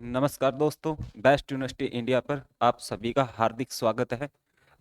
नमस्कार दोस्तों, best university India पर आप सभी का हार्दिक स्वागत है।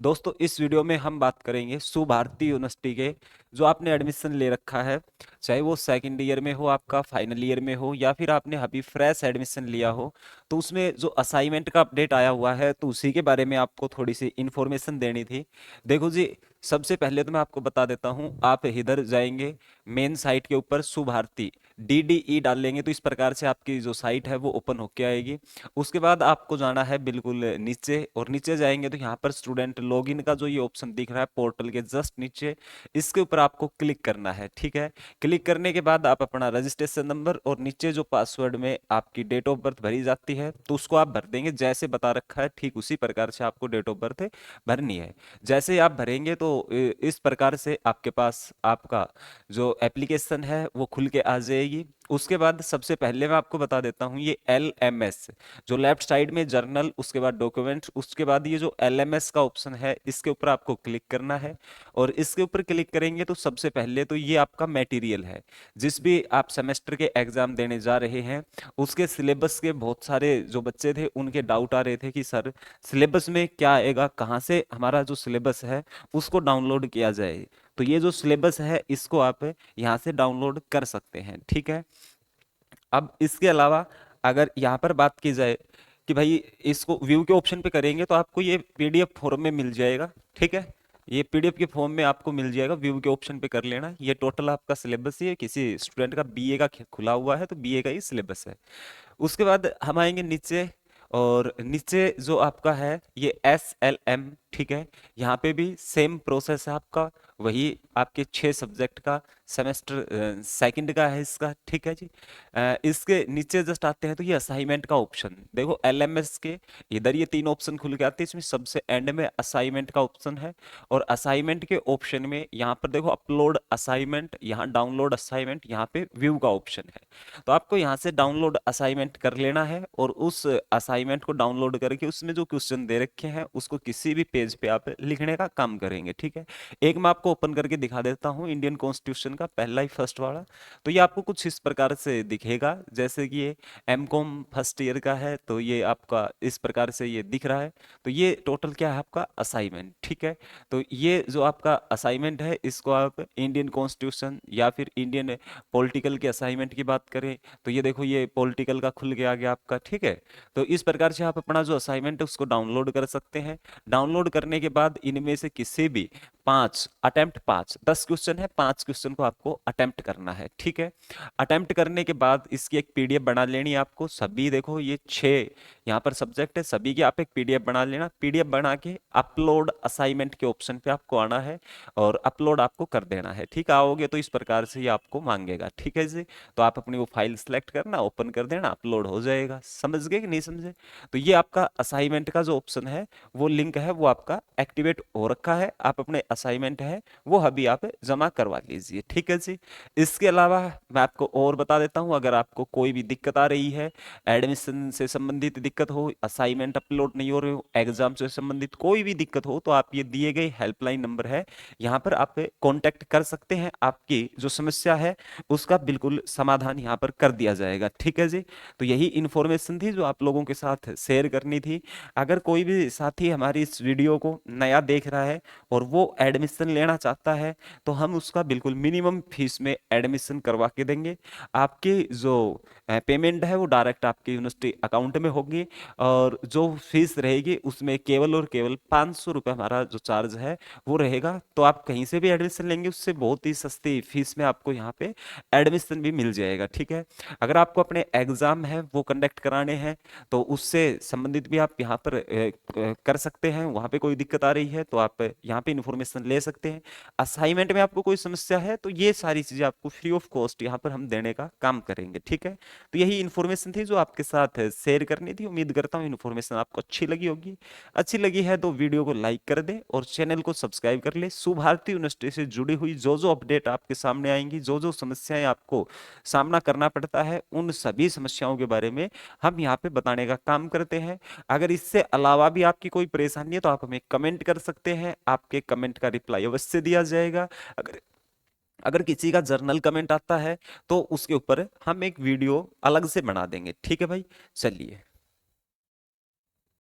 दोस्तों, इस वीडियो में हम बात करेंगे सुभारती यूनिवर्सिटी के जो आपने एडमिशन ले रखा है, चाहे वो सेकंड ईयर में हो, आपका फाइनल ईयर में हो, या फिर आपने अभी फ्रेश एडमिशन लिया हो, तो उसमें जो असाइनमेंट का अपडेट आया हुआ है तो उसी के बारे में आपको थोड़ी सी इन्फॉर्मेशन देनी थी। देखो जी, सबसे पहले तो मैं आपको बता देता हूँ, आप इधर जाएंगे मेन साइट के ऊपर सुभारती DDE डाल लेंगे तो इस प्रकार से आपकी जो साइट है वो ओपन होके आएगी। उसके बाद आपको जाना है बिल्कुल नीचे, और नीचे जाएंगे तो यहाँ पर स्टूडेंट लॉगिन का जो ये ऑप्शन दिख रहा है पोर्टल के जस्ट नीचे, इसके ऊपर आपको क्लिक करना है। ठीक है, क्लिक करने के बाद आप अपना रजिस्ट्रेशन नंबर और नीचे जो पासवर्ड में आपकी डेट ऑफ बर्थ भरी जाती है तो उसको आप भर देंगे, जैसे बता रखा है ठीक उसी प्रकार से आपको डेट ऑफ बर्थ भरनी है। जैसे ही आप भरेंगे तो इस प्रकार से आपके पास आपका जो एप्लीकेशन है वो खुल के आ जाएगी। उसके बाद सबसे पहले मैं आपको बता देता हूँ, ये LMS जो लेफ्ट साइड में जर्नल, उसके बाद डॉक्यूमेंट, उसके बाद ये जो LMS का ऑप्शन है इसके ऊपर आपको क्लिक करना है। और इसके ऊपर क्लिक करेंगे तो सबसे पहले तो ये आपका मटेरियल है, जिस भी आप सेमेस्टर के एग्जाम देने जा रहे हैं उसके सिलेबस के बहुत सारे जो बच्चे थे उनके डाउट आ रहे थे कि सर सिलेबस में क्या आएगा, कहाँ से हमारा जो सिलेबस है उसको डाउनलोड किया जाए। तो ये जो सिलेबस है इसको आप यहाँ से डाउनलोड कर सकते हैं। ठीक है, अब इसके अलावा अगर यहाँ पर बात की जाए कि भाई इसको व्यू के ऑप्शन पे करेंगे तो आपको ये PDF फॉर्म में मिल जाएगा। ठीक है, ये PDF के फॉर्म में आपको मिल जाएगा, व्यू के ऑप्शन पे कर लेना। ये टोटल आपका सिलेबस ही है, किसी स्टूडेंट का BA का खुला हुआ है तो BA का ही सिलेबस है। उसके बाद हम आएंगे नीचे, और नीचे जो आपका है ये SLM। ठीक है, यहाँ पे भी सेम प्रोसेस है आपका, वही आपके 6 सब्जेक्ट का सेमेस्टर सेकंड का है इसका। ठीक है जी, इसके नीचे जस्ट आते हैं तो ये असाइनमेंट का ऑप्शन देखो, LMS के इधर ये 3 ऑप्शन खुल के आते हैं, इसमें सबसे एंड में असाइनमेंट का ऑप्शन है। और असाइनमेंट के ऑप्शन में यहाँ पर देखो अपलोड असाइनमेंट, यहाँ डाउनलोड असाइनमेंट, यहाँ पे व्यू का ऑप्शन है। तो आपको यहाँ से डाउनलोड असाइनमेंट कर लेना है और उस असाइनमेंट को डाउनलोड करके उसमें जो क्वेश्चन दे रखे हैं उसको किसी भी पेज पे आप लिखने का काम करेंगे। ठीक है, एक मैं आपको ओपन करके दिखा देता हूँ इंडियन कॉन्स्टिट्यूशन का पहला ही फर्स्ट वाला। तो ये आपको कुछ इस प्रकार से दिखेगा, जैसे कि ये MCOM फर्स्ट ईयर का है तो ये आपका इस प्रकार से ये दिख रहा है। तो ये टोटल क्या है आपका असाइनमेंट। ठीक है, तो ये जो आपका असाइनमेंट है इसको आप इंडियन कॉन्स्टिट्यूशन या फिर इंडियन पॉलिटिकल के असाइनमेंट की बात करें तो ये देखो ये पॉलिटिकल का खुल के आ गया आपका। ठीक है, तो इस प्रकार से आप अपना जो असाइनमेंट है उसको डाउनलोड कर सकते हैं। डाउनलोड करने के बाद इनमें से किसी भी 5 10 क्वेश्चन है, 5 क्वेश्चन को आपको अटेम्प्ट करना है। ठीक है, अटेम्प्ट करने के बाद इसकी एक PDF बना लेनी है आपको। सभी देखो ये 6 यहाँ पर सब्जेक्ट है, सभी की आप एक PDF बना लेना। PDF बना के अपलोड असाइनमेंट के ऑप्शन पे आपको आना है और अपलोड आपको कर देना है। ठीक, आओगे तो इस प्रकार से ये आपको मांगेगा। ठीक है जी, तो आप अपनी वो फाइल सेलेक्ट करना, ओपन कर देना, अपलोड हो जाएगा। समझ गए कि नहीं समझे? तो ये आपका असाइनमेंट का जो ऑप्शन है वो लिंक है वो आपका एक्टिवेट हो रखा है, आप अपने असाइनमेंट है वो अभी आप जमा करवा लीजिए। ठीक है जी, इसके अलावा मैं आपको और बता देता हूँ, अगर आपको कोई भी दिक्कत आ रही है, एडमिशन से संबंधित दिक्कत हो, असाइनमेंट अपलोड नहीं हो रहे हो, एग्जाम से संबंधित कोई भी दिक्कत हो, तो आप ये दिए गए हेल्पलाइन नंबर है यहाँ पर आप कांटेक्ट कर सकते हैं। आपकी जो समस्या है उसका बिल्कुल समाधान यहाँ पर कर दिया जाएगा। ठीक है जी, तो यही इन्फॉर्मेशन थी जो आप लोगों के साथ शेयर करनी थी। अगर कोई भी साथी हमारी इस वीडियो को नया देख रहा है और वो एडमिशन लेना चाहता है तो हम उसका बिल्कुल मिनिमम फीस में एडमिशन करवा के देंगे। आपकी जो पेमेंट है वो डायरेक्ट आपके यूनिवर्सिटी अकाउंट में होगी, और जो फीस रहेगी उसमें केवल और केवल 500 रुपये हमारा जो चार्ज है वो रहेगा। तो आप कहीं से भी एडमिशन लेंगे उससे बहुत ही सस्ती फीस में आपको यहाँ पे एडमिशन भी मिल जाएगा। ठीक है, अगर आपको अपने एग्जाम है वो कंडक्ट कराने हैं तो उससे संबंधित भी आप यहाँ पर कर सकते हैं। वहाँ पे कोई दिक्कत आ रही है तो आप यहाँ पे इंफॉर्मेशन ले सकते हैं। असाइनमेंट में आपको कोई समस्या है तो ये सारी चीजें आपको फ्री ऑफ कॉस्ट यहाँ पर हम देने का काम करेंगे। ठीक है, तो यही इन्फॉर्मेशन थी जो आपके साथ शेयर करनी थी। उम्मीद करता हूँ इन्फॉर्मेशन आपको अच्छी लगी होगी। अच्छी लगी है तो वीडियो को लाइक कर दें और चैनल को सब्सक्राइब कर ले। सुभारती यूनिवर्सिटी से जुड़ी हुई जो जो अपडेट आपके सामने आएंगी, जो जो समस्याएं आपको सामना करना पड़ता है, उन सभी समस्याओं के बारे में हम यहाँ पे बताने का काम करते हैं। अगर इससे अलावा भी आपकी कोई परेशानी है तो आप हमें कमेंट कर सकते हैं, आपके कमेंट का रिप्लाई अवश्य दिया जाएगा। अगर अगर किसी का जर्नल कमेंट आता है तो उसके ऊपर हम एक वीडियो अलग से बना देंगे, ठीक है भाई। चलिए।